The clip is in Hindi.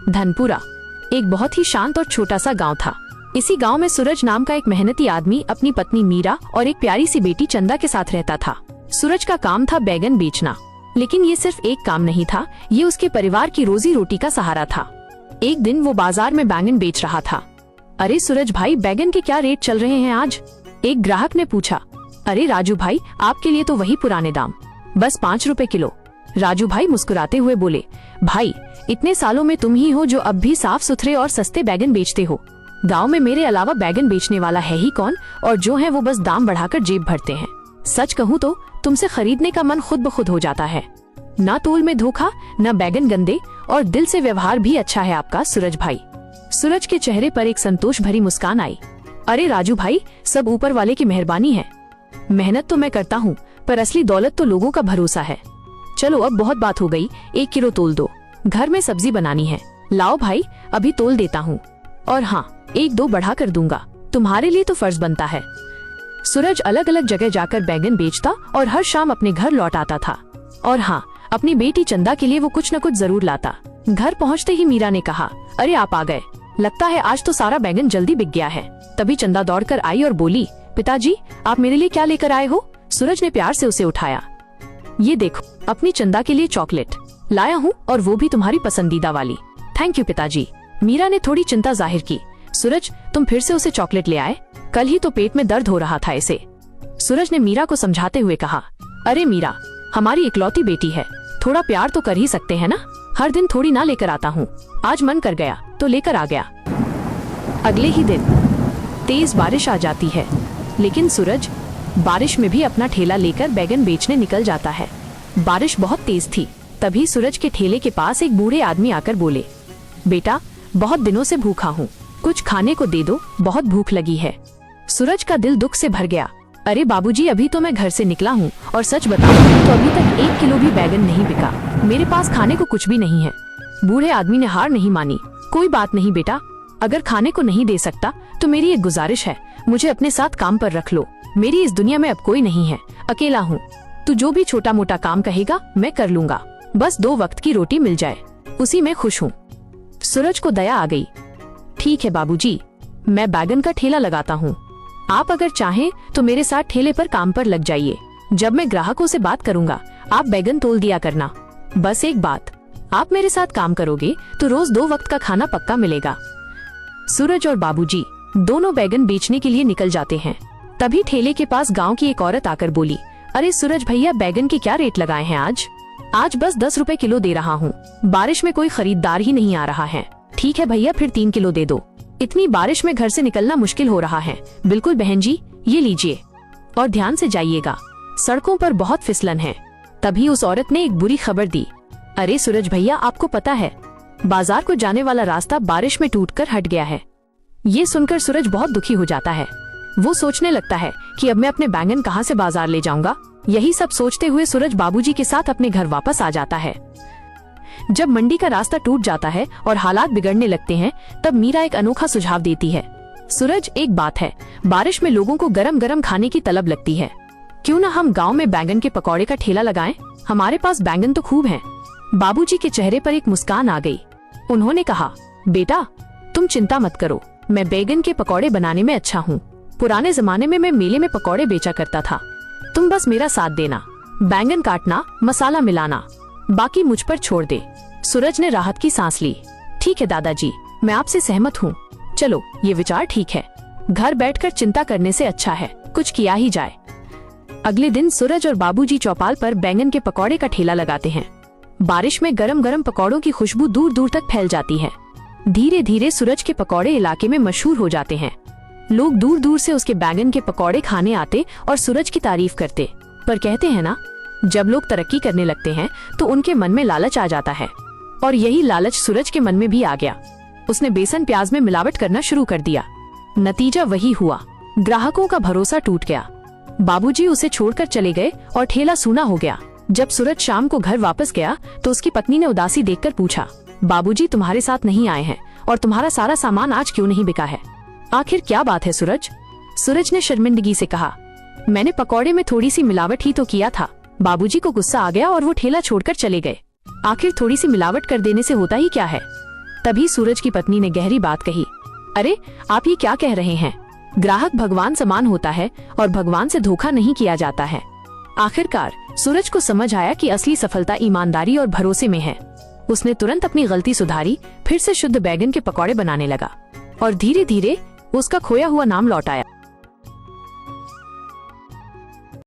धनपुरा एक बहुत ही शांत और छोटा सा गांव था। इसी गांव में सूरज नाम का एक मेहनती आदमी अपनी पत्नी मीरा और एक प्यारी सी बेटी चंदा के साथ रहता था। सूरज का काम था बैगन बेचना, लेकिन ये सिर्फ एक काम नहीं था, ये उसके परिवार की रोजी रोटी का सहारा था। एक दिन वो बाजार में बैगन बेच रहा था। अरे सूरज भाई, बैगन के क्या रेट चल रहे हैं आज? एक ग्राहक ने पूछा। अरे राजू भाई, आपके लिए तो वही पुराने दाम, बस 5 रुपए किलो। राजू भाई मुस्कुराते हुए बोले, भाई इतने सालों में तुम ही हो जो अब भी साफ सुथरे और सस्ते बैगन बेचते हो। गांव में मेरे अलावा बैगन बेचने वाला है ही कौन, और जो है वो बस दाम बढ़ाकर जेब भरते हैं। सच कहूँ तो तुमसे खरीदने का मन खुद ब खुद हो जाता है। ना तोल में धोखा, ना बैगन गंदे, और दिल से व्यवहार भी अच्छा है आपका सूरज भाई। सूरज के चेहरे पर एक संतोष भरी मुस्कान आई। अरे राजू भाई, सब ऊपर वाले की मेहरबानी है। मेहनत तो मैं करता हूँ, पर असली दौलत तो लोगों का भरोसा है। चलो अब बहुत बात हो गई, 1 किलो तोल दो, घर में सब्जी बनानी है। लाओ भाई, अभी तोल देता हूँ, और हाँ 1-2 बढ़ा कर दूंगा, तुम्हारे लिए तो फर्ज बनता है। सूरज अलग अलग जगह जाकर बैगन बेचता और हर शाम अपने घर लौट आता था। और हाँ, अपनी बेटी चंदा के लिए वो कुछ न कुछ जरूर लाता। घर पहुँचते ही मीरा ने कहा, अरे आप आ गए, लगता है आज तो सारा बैगन जल्दी बिक गया है। तभी चंदा दौड़कर आई और बोली, पिताजी आप मेरे लिए क्या लेकर आए हो? सूरज ने प्यार से उसे उठाया। ये देखो, अपनी चंदा के लिए चॉकलेट लाया हूँ, और वो भी तुम्हारी पसंदीदा वाली। थैंक यू पिताजी। मीरा ने थोड़ी चिंता जाहिर की। सूरज, तुम फिर से उसे चॉकलेट ले आए? कल ही तो पेट में दर्द हो रहा था इसे। सूरज ने मीरा को समझाते हुए कहा, अरे मीरा, हमारी इकलौती बेटी है, थोड़ा प्यार तो कर ही सकते हैं ना। हर दिन थोड़ी ना लेकर आता हूँ, आज मन कर गया तो लेकर आ गया। अगले ही दिन तेज बारिश आ जाती है, लेकिन सूरज बारिश में भी अपना ठेला लेकर बैगन बेचने निकल जाता है। बारिश बहुत तेज थी। तभी सूरज के ठेले के पास एक बूढ़े आदमी आकर बोले, बेटा बहुत दिनों से भूखा हूँ, कुछ खाने को दे दो, बहुत भूख लगी है। सूरज का दिल दुख से भर गया। अरे बाबूजी, अभी तो मैं घर से निकला हूँ, और सच बताऊं तो अभी तक 1 किलो भी बैगन नहीं बिका, मेरे पास खाने को कुछ भी नहीं है। बूढ़े आदमी ने हार नहीं मानी। कोई बात नहीं बेटा, अगर खाने को नहीं दे सकता तो मेरी एक गुजारिश है, मुझे अपने साथ काम पर रख लो। मेरी इस दुनिया में अब कोई नहीं है, अकेला हूँ। तू जो भी छोटा मोटा काम कहेगा मैं कर लूंगा, बस 2 वक्त की रोटी मिल जाए, उसी में खुश हूँ। सूरज को दया आ गई। ठीक है बाबूजी, मैं बैगन का ठेला लगाता हूँ, आप अगर चाहें तो मेरे साथ ठेले पर काम पर लग जाइए। जब मैं ग्राहकों से बात करूंगा आप बैगन तोल दिया करना। बस एक बात, आप मेरे साथ काम करोगे तो रोज 2 वक्त का खाना पक्का मिलेगा। सूरज और बाबूजी दोनों बैगन बेचने के लिए निकल जाते हैं। तभी ठेले के पास गांव की एक औरत आकर बोली, अरे सूरज भैया, बैगन के क्या रेट लगाए हैं आज? आज बस 10 रुपए किलो दे रहा हूँ, बारिश में कोई खरीदार ही नहीं आ रहा है। ठीक है भैया, फिर 3 किलो दे दो, इतनी बारिश में घर से निकलना मुश्किल हो रहा है। बिल्कुल बहन जी, ये लीजिए, और ध्यान से जाइएगा, सड़कों पर बहुत फिसलन है। तभी उस औरत ने एक बुरी खबर दी, अरे सूरज भैया, आपको पता है बाजार को जाने वाला रास्ता बारिश में टूटकर हट गया है। ये सुनकर सूरज बहुत दुखी हो जाता है। वो सोचने लगता है कि अब मैं अपने बैंगन कहाँ से बाजार ले जाऊंगा। यही सब सोचते हुए सूरज बाबूजी के साथ अपने घर वापस आ जाता है। जब मंडी का रास्ता टूट जाता है और हालात बिगड़ने लगते हैं, तब मीरा एक अनोखा सुझाव देती है। सूरज, एक बात है, बारिश में लोगों को गरम गरम खाने की तलब लगती है, क्यों ना हम गांव में बैंगन के पकौड़े का ठेला लगाएं? हमारे पास बैंगन तो खूब हैं। बाबूजी के चेहरे पर एक मुस्कान आ गई। उन्होंने कहा, बेटा तुम चिंता मत करो, मैं बैगन के पकौड़े बनाने में अच्छा हूँ। पुराने जमाने में मैं मेले में पकौड़े बेचा करता था, तुम बस मेरा साथ देना, बैंगन काटना, मसाला मिलाना, बाकी मुझ पर छोड़ दे। सूरज ने राहत की सांस ली। ठीक है दादाजी, मैं आपसे सहमत हूँ। चलो ये विचार ठीक है, घर बैठकर चिंता करने से अच्छा है कुछ किया ही जाए। अगले दिन सूरज और बाबूजी चौपाल पर बैंगन के पकौड़े का ठेला लगाते हैं। बारिश में गरम गरम पकौड़ों की खुशबू दूर दूर तक फैल जाती है। धीरे धीरे सूरज के पकौड़े इलाके में मशहूर हो जाते हैं। लोग दूर दूर से उसके बैंगन के पकौड़े खाने आते और सूरज की तारीफ करते। पर कहते हैं ना, जब लोग तरक्की करने लगते हैं तो उनके मन में लालच आ जाता है, और यही लालच सूरज के मन में भी आ गया। उसने बेसन प्याज में मिलावट करना शुरू कर दिया। नतीजा वही हुआ, ग्राहकों का भरोसा टूट गया। बाबूजी उसे छोड़कर चले गए और ठेला सूना हो गया। जब सूरज शाम को घर वापस गया तो उसकी पत्नी ने उदासी देखकर पूछा, बाबूजी तुम्हारे साथ नहीं आए हैं और तुम्हारा सारा सामान आज क्यों नहीं बिका है? आखिर क्या बात है सूरज? सूरज ने शर्मिंदगी से कहा, मैंने पकौड़े में थोड़ी सी मिलावट ही तो किया था। बाबूजी को गुस्सा आ गया और वो ठेला छोड़कर चले गए। आखिर थोड़ी सी मिलावट कर देने से होता ही क्या है? तभी सूरज की पत्नी ने गहरी बात कही, अरे आप ये क्या कह रहे हैं? ग्राहक भगवान समान होता है और भगवान से धोखा नहीं किया जाता है। आखिरकार सूरज को समझ आया कि असली सफलता ईमानदारी और भरोसे में है। उसने तुरंत अपनी गलती सुधारी, फिर से शुद्ध बैगन के पकौड़े बनाने लगा और धीरे धीरे उसका खोया हुआ नाम लौट आया।